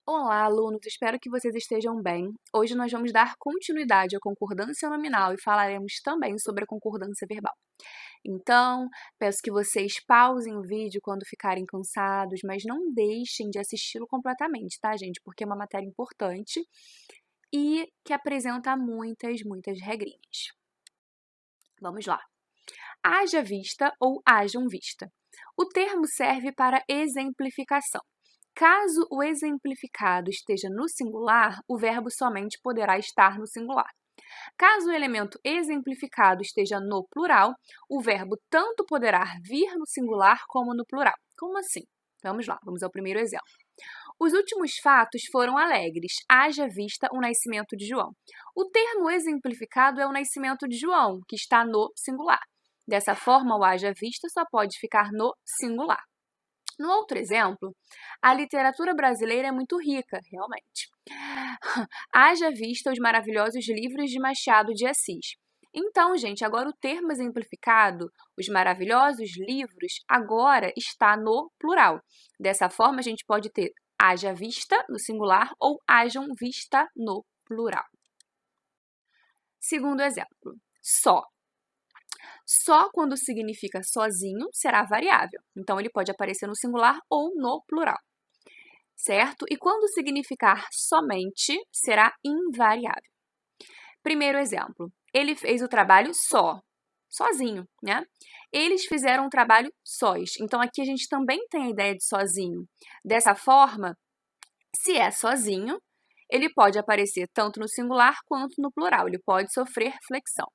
Olá, alunos! Espero que vocês estejam bem. Hoje nós vamos dar continuidade à concordância nominal e falaremos também sobre a concordância verbal. Então, peço que vocês pausem o vídeo quando ficarem cansados, mas não deixem de assisti-lo completamente, tá, gente? Porque é uma matéria importante e que apresenta muitas regrinhas. Vamos lá. Haja vista ou hajam vista. O termo serve para exemplificação. Caso o exemplificado esteja no singular, o verbo somente poderá estar no singular. Caso o elemento exemplificado esteja no plural, o verbo tanto poderá vir no singular como no plural. Como assim? Vamos lá, vamos ao primeiro exemplo. Os últimos fatos foram alegres, haja vista o nascimento de João. O termo exemplificado é o nascimento de João, que está no singular. Dessa forma, o haja vista só pode ficar no singular. No outro exemplo, a literatura brasileira é muito rica, realmente. Haja vista os maravilhosos livros de Machado de Assis. Então, gente, agora o termo exemplificado, os maravilhosos livros, agora está no plural. Dessa forma, a gente pode ter haja vista no singular ou hajam vista no plural. Segundo exemplo, só. Só quando significa sozinho será variável. Então, ele pode aparecer no singular ou no plural, certo? E quando significar somente, será invariável. Primeiro exemplo, ele fez o trabalho sozinho, né? Eles fizeram o trabalho sós. Então, aqui a gente também tem a ideia de sozinho. Dessa forma, se é sozinho, ele pode aparecer tanto no singular quanto no plural. Ele pode sofrer flexão.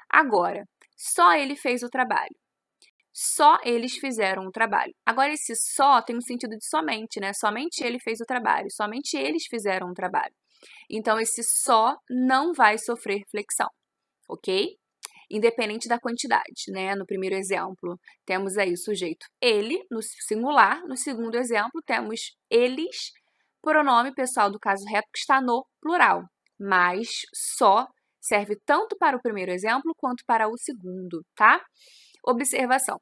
Agora, só ele fez o trabalho. Só eles fizeram o trabalho. Agora, esse só tem um sentido de somente, né? Somente ele fez o trabalho, somente eles fizeram o trabalho. Então, esse só não vai sofrer flexão, ok? Independente da quantidade, né? No primeiro exemplo, temos aí o sujeito ele, no singular. No segundo exemplo, temos eles, pronome pessoal do caso reto que está no plural. Mas só serve tanto para o primeiro exemplo quanto para o segundo, tá? Observação.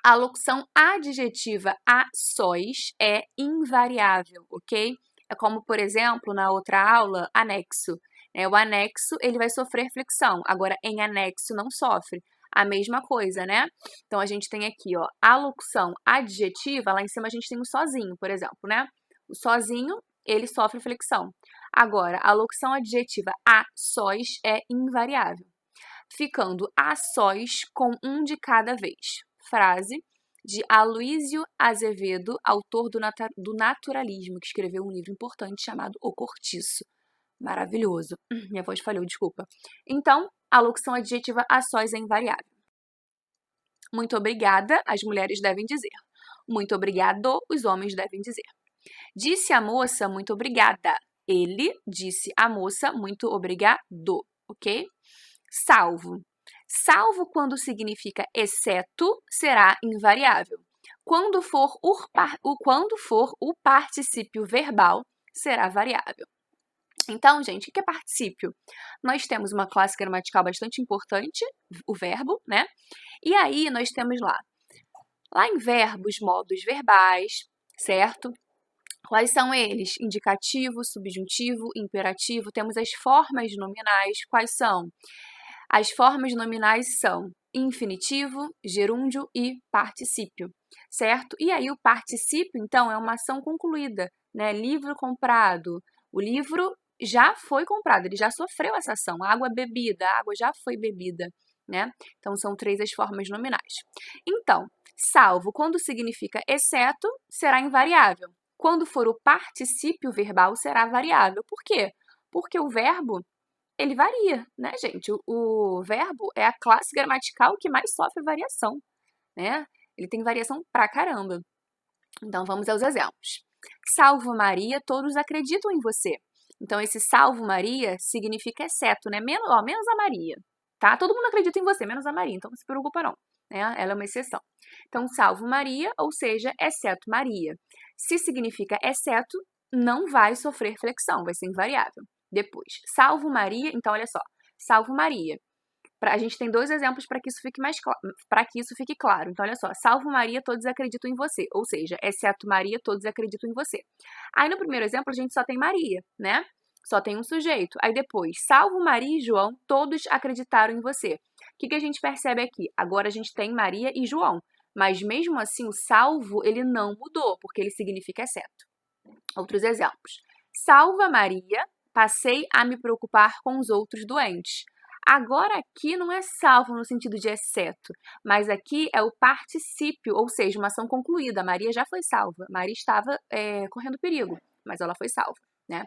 A locução adjetiva a sós é invariável, ok? É como, por exemplo, na outra aula, anexo. O anexo, ele vai sofrer flexão. Agora, em anexo, não sofre. A mesma coisa, né? Então, a gente tem aqui, ó, a locução adjetiva, lá em cima a gente tem o sozinho, por exemplo, né? O sozinho, ele sofre flexão. Agora, a locução adjetiva a sós é invariável, ficando a sós com um de cada vez. Frase de Aloísio Azevedo, autor do naturalismo, que escreveu um livro importante chamado O Cortiço. Maravilhoso. Minha voz falhou, desculpa. Então, a locução adjetiva a sós é invariável. Muito obrigada, as mulheres devem dizer. Muito obrigado, os homens devem dizer. Disse a moça, muito obrigada. Ele disse à moça, muito obrigado, ok? Salvo. Salvo quando significa exceto, será invariável. Quando for o particípio verbal, será variável. Então, gente, o que é particípio? Nós temos uma classe gramatical bastante importante, o verbo, né? E aí, nós temos lá em verbos, modos verbais, certo? Quais são eles? Indicativo, subjuntivo, imperativo. Temos as formas nominais. Quais são? As formas nominais são infinitivo, gerúndio e particípio, certo? E aí o particípio, então, é uma ação concluída, né? Livro comprado. O livro já foi comprado, ele já sofreu essa ação. Água bebida, a água já foi bebida, né? Então, são 3 as formas nominais. Então, salvo quando significa exceto, será invariável. Quando for o particípio verbal, será variável. Por quê? Porque o verbo, ele varia, né, gente? O verbo é a classe gramatical que mais sofre variação, né? Ele tem variação pra caramba. Então, vamos aos exemplos. Salvo Maria, todos acreditam em você. Então, esse salvo Maria significa exceto, né? Menos a Maria, tá? Todo mundo acredita em você, menos a Maria, então não se preocupa não, né? Ela é uma exceção. Então, salvo Maria, ou seja, exceto Maria. Se significa exceto, não vai sofrer flexão, vai ser invariável. Depois, salvo Maria, então olha só, salvo Maria. A gente tem 2 exemplos para que isso fique para que isso fique claro. Então, olha só, salvo Maria, todos acreditam em você. Ou seja, exceto Maria, todos acreditam em você. Aí, no primeiro exemplo, a gente só tem Maria, né? Só tem um sujeito. Aí depois, salvo Maria e João, todos acreditaram em você. O que a gente percebe aqui? Agora a gente tem Maria e João. Mas mesmo assim, o salvo, ele não mudou, porque ele significa exceto. Outros exemplos. Salva Maria, passei a me preocupar com os outros doentes. Agora aqui não é salvo no sentido de exceto, mas aqui é o particípio, ou seja, uma ação concluída. Maria já foi salva. Maria estava correndo perigo, mas ela foi salva, né?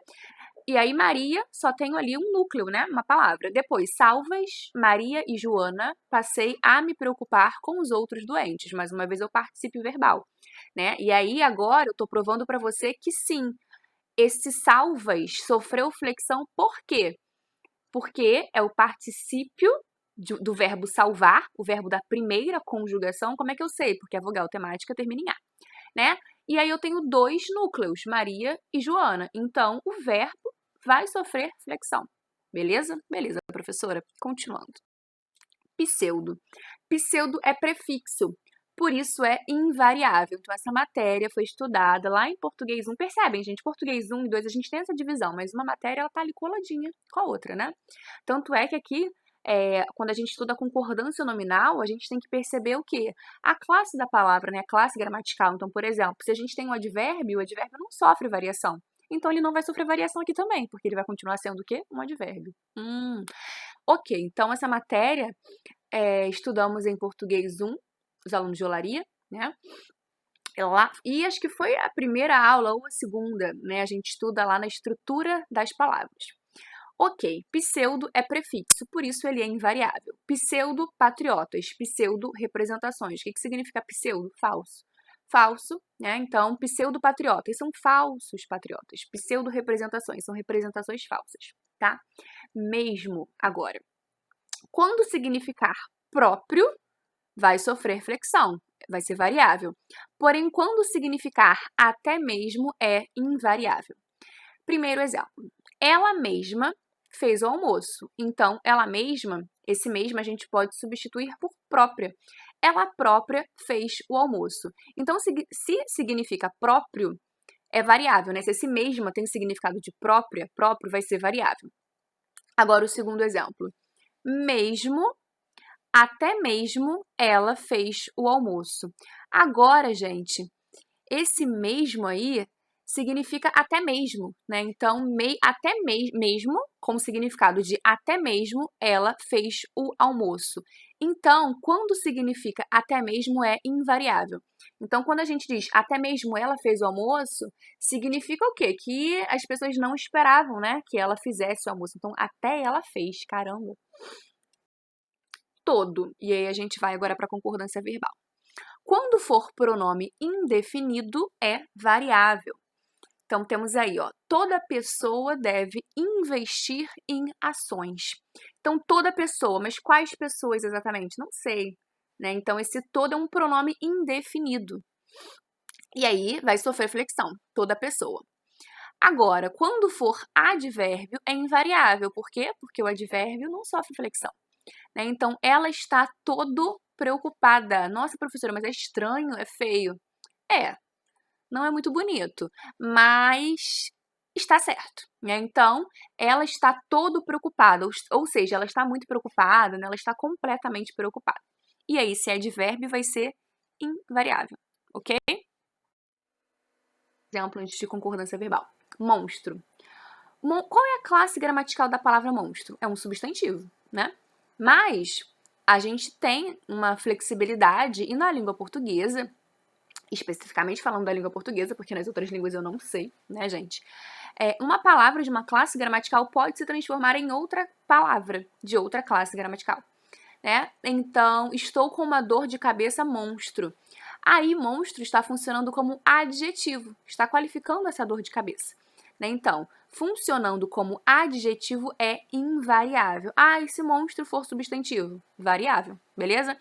E aí Maria, só tenho ali um núcleo, né? Uma palavra. Depois, salvas, Maria e Joana, passei a me preocupar com os outros doentes. Mais uma vez, é o particípio verbal, né? E aí, agora, eu tô provando para você que sim, esse salvas sofreu flexão por quê? Porque é o particípio do verbo salvar, o verbo da primeira conjugação. Como é que eu sei? Porque a vogal temática termina em A, né? E aí eu tenho 2 núcleos, Maria e Joana. Então, o verbo vai sofrer flexão. Beleza? Beleza, professora. Continuando. Pseudo. Pseudo é prefixo, por isso é invariável. Então, essa matéria foi estudada lá em português 1. Percebem, gente? Português 1 e 2 a gente tem essa divisão, mas uma matéria ela tá ali coladinha com a outra, né? Tanto é que aqui, quando a gente estuda concordância nominal, a gente tem que perceber o quê? A classe da palavra, né? A classe gramatical. Então, por exemplo, se a gente tem um advérbio, o advérbio não sofre variação. Então, ele não vai sofrer variação aqui também, porque ele vai continuar sendo o quê? Um advérbio. Ok, então essa matéria estudamos em português 1, os alunos de olaria, né? E acho que foi a primeira aula ou a segunda, né? A gente estuda lá na estrutura das palavras. Ok, pseudo é prefixo, por isso ele é invariável. Pseudo-patriotas, pseudo-representações. O que significa pseudo? Falso. Falso, né? Então, pseudo-patriotas são falsos patriotas. Pseudo-representações são representações falsas, tá? Mesmo agora. Quando significar próprio, vai sofrer flexão, vai ser variável. Porém, quando significar até mesmo, é invariável. Primeiro exemplo. Ela mesma fez o almoço. Então, ela mesma, esse mesma a gente pode substituir por própria. Ela própria fez o almoço. Então, se significa próprio, é variável, né? Se esse mesma tem significado de própria, próprio vai ser variável. Agora, o segundo exemplo. Mesmo, até mesmo ela fez o almoço. Agora, gente, esse mesmo aí significa até mesmo, né? Então, até mesmo, com significado de até mesmo, ela fez o almoço. Então, quando significa até mesmo, é invariável. Então, quando a gente diz até mesmo ela fez o almoço, significa o quê? Que as pessoas não esperavam, né? Que ela fizesse o almoço. Então, até ela fez, caramba. Todo. E aí a gente vai agora para a concordância verbal. Quando for pronome indefinido, é variável. Então, temos aí, ó, toda pessoa deve investir em ações. Então, toda pessoa, mas quais pessoas exatamente? Não sei, né? Então, esse todo é um pronome indefinido. E aí, vai sofrer flexão, toda pessoa. Agora, quando for advérbio, é invariável. Por quê? Porque o advérbio não sofre flexão, né? Então, ela está todo preocupada. Nossa, professora, mas é estranho, é feio. Não é muito bonito, mas está certo, né? Então, ela está todo preocupada, ou seja, ela está muito preocupada, né? Ela está completamente preocupada. E aí, se é advérbio, vai ser invariável, ok? Exemplo antes de concordância verbal. Monstro. Qual é a classe gramatical da palavra monstro? É um substantivo, né? Mas a gente tem uma flexibilidade, e na língua portuguesa, especificamente falando da língua portuguesa, porque nas outras línguas eu não sei, né, gente? Uma palavra de uma classe gramatical pode se transformar em outra palavra de outra classe gramatical, né? Então, estou com uma dor de cabeça monstro. Aí, monstro está funcionando como adjetivo, está qualificando essa dor de cabeça, né? Então, funcionando como adjetivo é invariável. Ah, e se monstro for substantivo? Variável, beleza?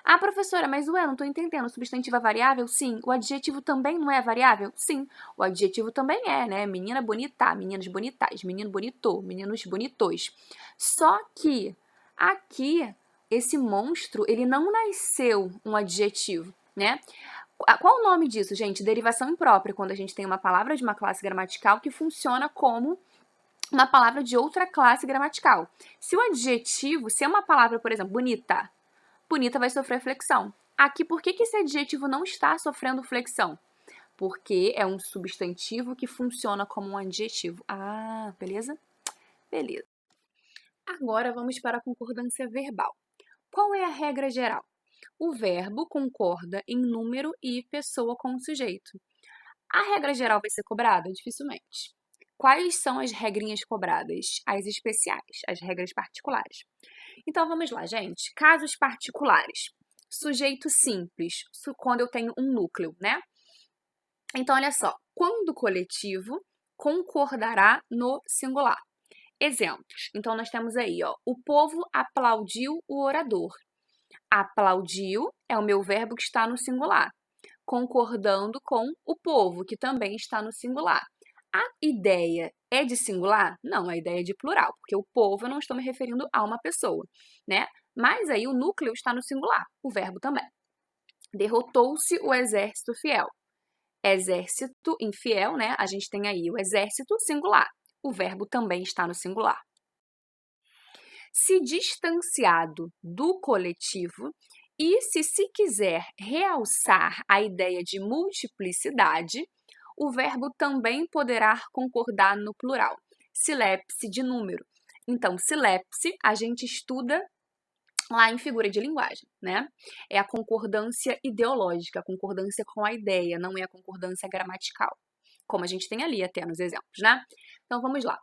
Ah, professora, mas ué, não estou entendendo. O substantivo é variável? Sim. O adjetivo também não é variável? Sim. O adjetivo também é, né? Menina bonita, meninas bonitais, menino bonito, meninos bonitos. Só que aqui esse monstro, ele não nasceu um adjetivo, né? Qual o nome disso, gente? Derivação imprópria, quando a gente tem uma palavra de uma classe gramatical que funciona como uma palavra de outra classe gramatical. Se o adjetivo, se é uma palavra, por exemplo, bonita, bonita vai sofrer flexão. Aqui, por que esse adjetivo não está sofrendo flexão? Porque é um substantivo que funciona como um adjetivo. Ah, beleza? Beleza. Agora vamos para a concordância verbal. Qual é a regra geral? O verbo concorda em número e pessoa com o sujeito. A regra geral vai ser cobrada? Dificilmente. Quais são as regrinhas cobradas? As especiais, as regras particulares. Então vamos lá, gente. Casos particulares. Sujeito simples, quando eu tenho um núcleo, né? Então olha só, quando o coletivo concordará no singular. Exemplos. Então nós temos aí, ó, o povo aplaudiu o orador. Aplaudiu é o meu verbo que está no singular, concordando com o povo, que também está no singular. A ideia é de singular? Não, a ideia é de plural, porque o povo eu não estou me referindo a uma pessoa, né? Mas aí o núcleo está no singular, o verbo também. Derrotou-se o exército fiel. Exército infiel, né? A gente tem aí o exército singular. O verbo também está no singular. Se distanciado do coletivo e se quiser realçar a ideia de multiplicidade, o verbo também poderá concordar no plural. Silepse de número. Então, silepse a gente estuda lá em figura de linguagem, né? É a concordância ideológica, a concordância com a ideia, não é a concordância gramatical, como a gente tem ali até nos exemplos, né? Então, vamos lá.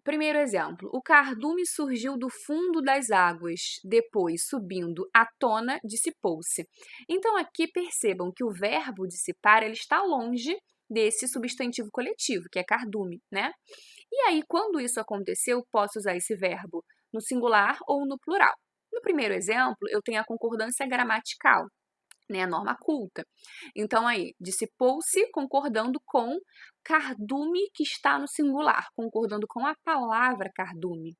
Primeiro exemplo, o cardume surgiu do fundo das águas, depois, subindo à tona, dissipou-se. Então, aqui percebam que o verbo dissipar ele está longe desse substantivo coletivo, que é cardume, né? E aí, quando isso aconteceu, posso usar esse verbo no singular ou no plural. No primeiro exemplo, eu tenho a concordância gramatical, né, a norma culta. Então, aí, dissipou-se concordando com cardume, que está no singular, concordando com a palavra cardume.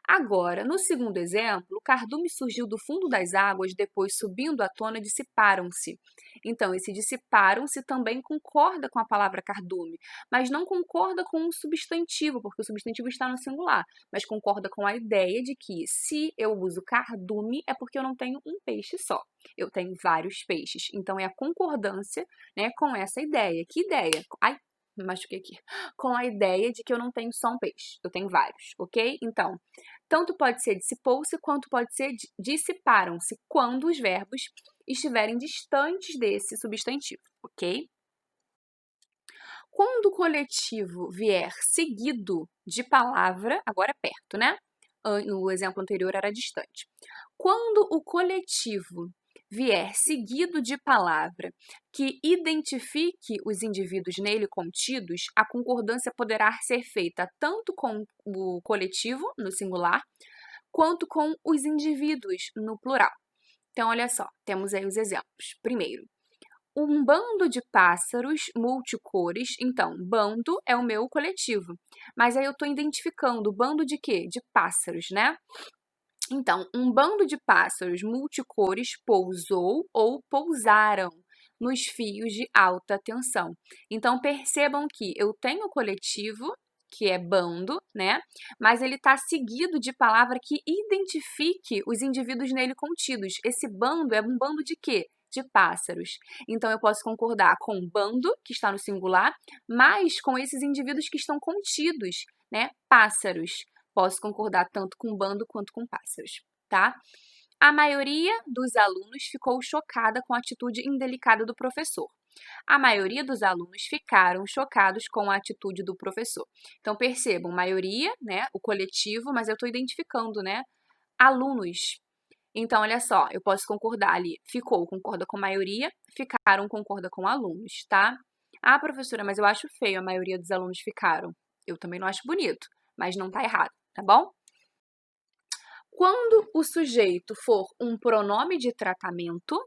Agora, no segundo exemplo, o cardume surgiu do fundo das águas, depois, subindo à tona, dissiparam-se. Então, esse dissiparam-se também concorda com a palavra cardume, mas não concorda com o substantivo, porque o substantivo está no singular, mas concorda com a ideia de que se eu uso cardume é porque eu não tenho um peixe só, eu tenho vários peixes. Então, é a concordância, né, com essa ideia. Que ideia? Ai, me machuquei aqui. Com a ideia de que eu não tenho só um peixe, eu tenho vários, ok? Então, tanto pode ser dissipou-se, quanto pode ser dissiparam-se, quando os verbos estiverem distantes desse substantivo, ok? Quando o coletivo vier seguido de palavra, agora é perto, né? No exemplo anterior era distante. Quando o coletivo vier seguido de palavra que identifique os indivíduos nele contidos, a concordância poderá ser feita tanto com o coletivo, no singular, quanto com os indivíduos, no plural. Então, olha só, temos aí os exemplos. Primeiro, um bando de pássaros multicores. Então, bando é o meu coletivo, mas aí eu estou identificando bando de quê? De pássaros, né? Então, um bando de pássaros multicores pousou ou pousaram nos fios de alta tensão. Então, percebam que eu tenho o coletivo, que é bando, né? Mas ele está seguido de palavra que identifique os indivíduos nele contidos. Esse bando é um bando de quê? De pássaros. Então, eu posso concordar com bando, que está no singular, mas com esses indivíduos que estão contidos, né? Pássaros. Posso concordar tanto com bando quanto com pássaros, tá? A maioria dos alunos ficou chocada com a atitude indelicada do professor. A maioria dos alunos ficaram chocados com a atitude do professor. Então, percebam, maioria, né, o coletivo, mas eu estou identificando, né, alunos. Então, olha só, eu posso concordar ali, ficou, concorda com maioria, ficaram, concorda com alunos, tá? Ah, professora, mas eu acho feio a maioria dos alunos ficaram. Eu também não acho bonito, mas não tá errado, tá bom? Quando o sujeito for um pronome de tratamento,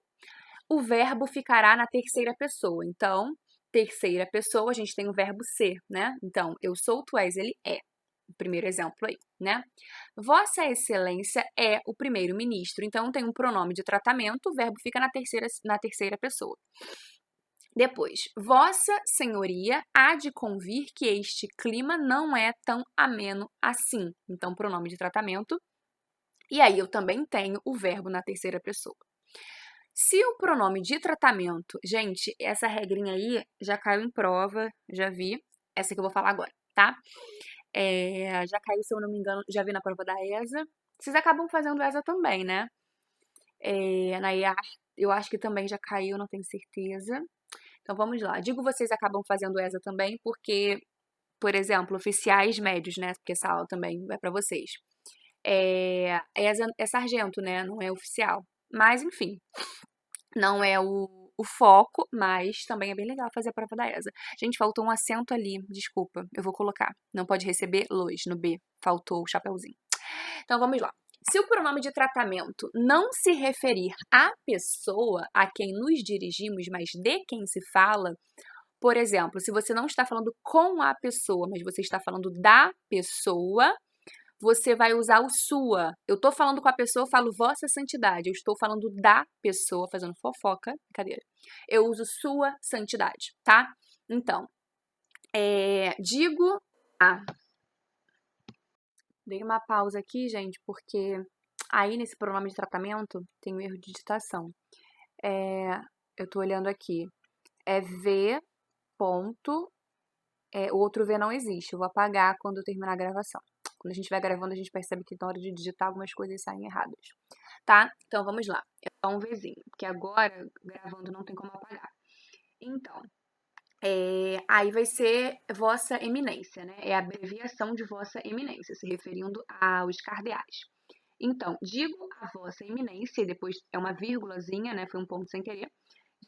o verbo ficará na terceira pessoa. Então, terceira pessoa, a gente tem o verbo ser, né? Então, eu sou, tu és, ele é. primeiro exemplo aí, né? Vossa Excelência é o primeiro-ministro, então tem um pronome de tratamento, o verbo fica na terceira pessoa. Depois, Vossa Senhoria há de convir que este clima não é tão ameno assim. Então, pronome de tratamento. E aí, eu também tenho o verbo na terceira pessoa. Se o pronome de tratamento... Gente, essa regrinha aí já caiu em prova, já vi. Essa que eu vou falar agora, tá? Já caiu, se eu não me engano, já vi na prova da ESA. Vocês acabam fazendo ESA também, né? Na IAR, eu acho que também já caiu, não tenho certeza. Então, vamos lá. Digo vocês acabam fazendo ESA também porque, por exemplo, oficiais médios, né? Porque essa aula também vai para vocês. ESA é sargento, né? Não é oficial. Mas, enfim, não é o foco, mas também é bem legal fazer a prova da ESA. Gente, faltou um acento ali, desculpa, eu vou colocar. Não pode receber luz no B, faltou o chapeuzinho. Então, vamos lá. Se o pronome de tratamento não se referir à pessoa a quem nos dirigimos, mas de quem se fala, por exemplo, se você não está falando com a pessoa, mas você está falando da pessoa, você vai usar o sua. Eu estou falando com a pessoa, eu falo vossa santidade. Eu estou falando da pessoa, fazendo fofoca, brincadeira. Eu uso sua santidade, tá? Então, digo a... Dei uma pausa aqui, gente, porque aí nesse pronome de tratamento tem um erro de digitação. Eu tô olhando aqui. É V ponto... o outro V não existe. Eu vou apagar quando eu terminar a gravação. Quando a gente vai gravando, a gente percebe que na hora de digitar algumas coisas saem erradas. Tá? Então, vamos lá. É só um Vzinho, porque agora, gravando, não tem como apagar. Então, aí vai ser Vossa Eminência, né? É a abreviação de Vossa Eminência, se referindo aos cardeais. Então, digo a Vossa Eminência, e depois é uma vírgulazinha, né? Foi um ponto sem querer.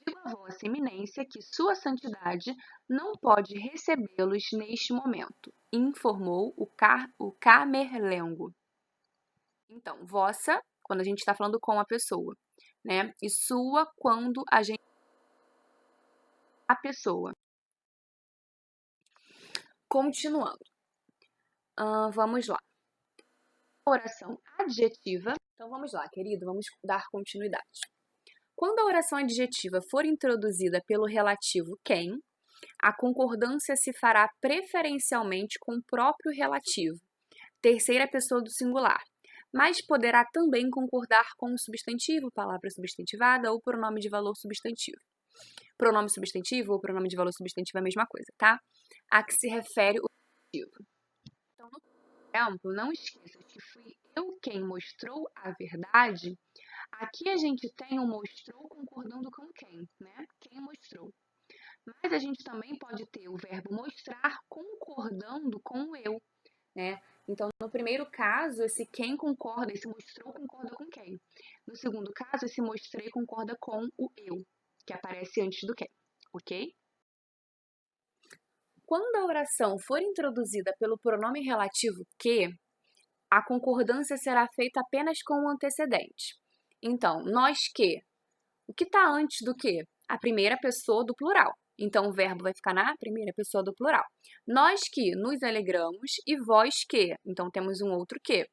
Digo a Vossa Eminência que Sua Santidade não pode recebê-los neste momento, informou o Camerlengo. Então, vossa, quando a gente está falando com a pessoa, né? E sua, quando a gente... a pessoa. Continuando. Vamos lá. Oração adjetiva. Então, vamos lá, querido, vamos dar continuidade. Quando a oração adjetiva for introduzida pelo relativo quem, a concordância se fará preferencialmente com o próprio relativo, terceira pessoa do singular, mas poderá também concordar com o substantivo, palavra substantivada ou pronome de valor substantivo. Pronome substantivo ou pronome de valor substantivo é a mesma coisa, tá? A que se refere o substantivo. Então, no exemplo, não esqueça que fui eu quem mostrou a verdade. Aqui a gente tem o mostrou concordando com quem, né? Quem mostrou. Mas a gente também pode ter o verbo mostrar concordando com o eu, né? Então, no primeiro caso, esse quem concorda, esse mostrou concorda com quem. No segundo caso, esse mostrei concorda com o eu, que aparece antes do quem, ok? Quando a oração for introduzida pelo pronome relativo que, a concordância será feita apenas com o antecedente. Então, nós que. O que está antes do que? A primeira pessoa do plural. Então, o verbo vai ficar na primeira pessoa do plural. Nós que nos alegramos e vós que. Então, temos um outro que. O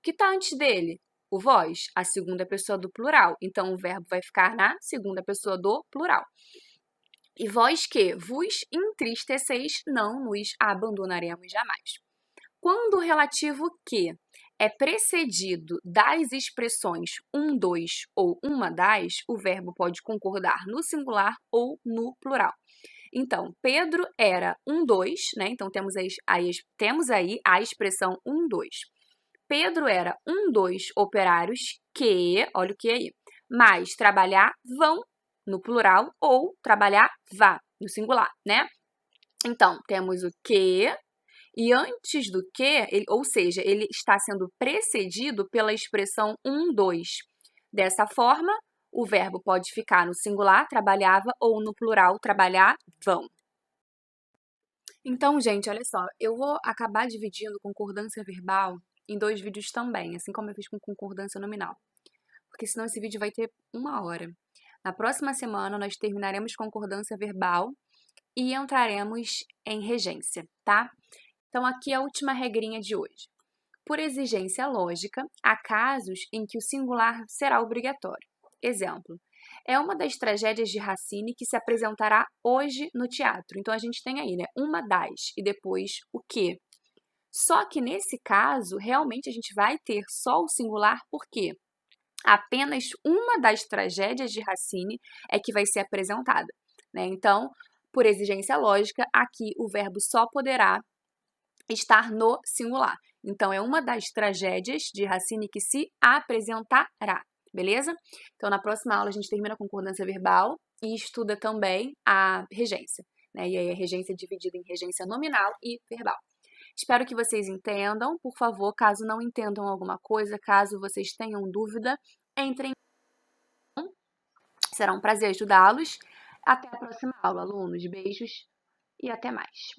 que está antes dele? O vós, a segunda pessoa do plural. Então, o verbo vai ficar na segunda pessoa do plural. E vós que vos entristeceis, não nos abandonaremos jamais. Quando o relativo que é precedido das expressões um, dois ou uma das, o verbo pode concordar no singular ou no plural. Então, Pedro era um, dois, né? Então, temos aí a expressão um, dois. Pedro era um, dois operários que, olha o que aí, mas trabalhar vão no plural ou trabalhar vá no singular, né? Então, temos o que e antes do que, ou seja, ele está sendo precedido pela expressão um, dois. Dessa forma, o verbo pode ficar no singular, trabalhava, ou no plural, trabalhavam. Então, gente, olha só, eu vou acabar dividindo concordância verbal em 2 vídeos também, assim como eu fiz com concordância nominal. Porque senão esse vídeo vai ter 1 hora. Na próxima semana, nós terminaremos concordância verbal e entraremos em regência, tá? Então, aqui é a última regrinha de hoje. Por exigência lógica, há casos em que o singular será obrigatório. Exemplo, é uma das tragédias de Racine que se apresentará hoje no teatro. Então, a gente tem aí, né, uma das, e depois o que. Só que nesse caso, realmente a gente vai ter só o singular, porque apenas uma das tragédias de Racine é que vai ser apresentada, né? Então, por exigência lógica, aqui o verbo só poderá estar no singular. Então, é uma das tragédias de Racine que se apresentará, beleza? Então, na próxima aula a gente termina a concordância verbal e estuda também a regência, né? E aí a regência é dividida em regência nominal e verbal. Espero que vocês entendam. Por favor, caso não entendam alguma coisa, caso vocês tenham dúvida, entrem. Será um prazer ajudá-los. Até a próxima aula, alunos. Beijos e até mais.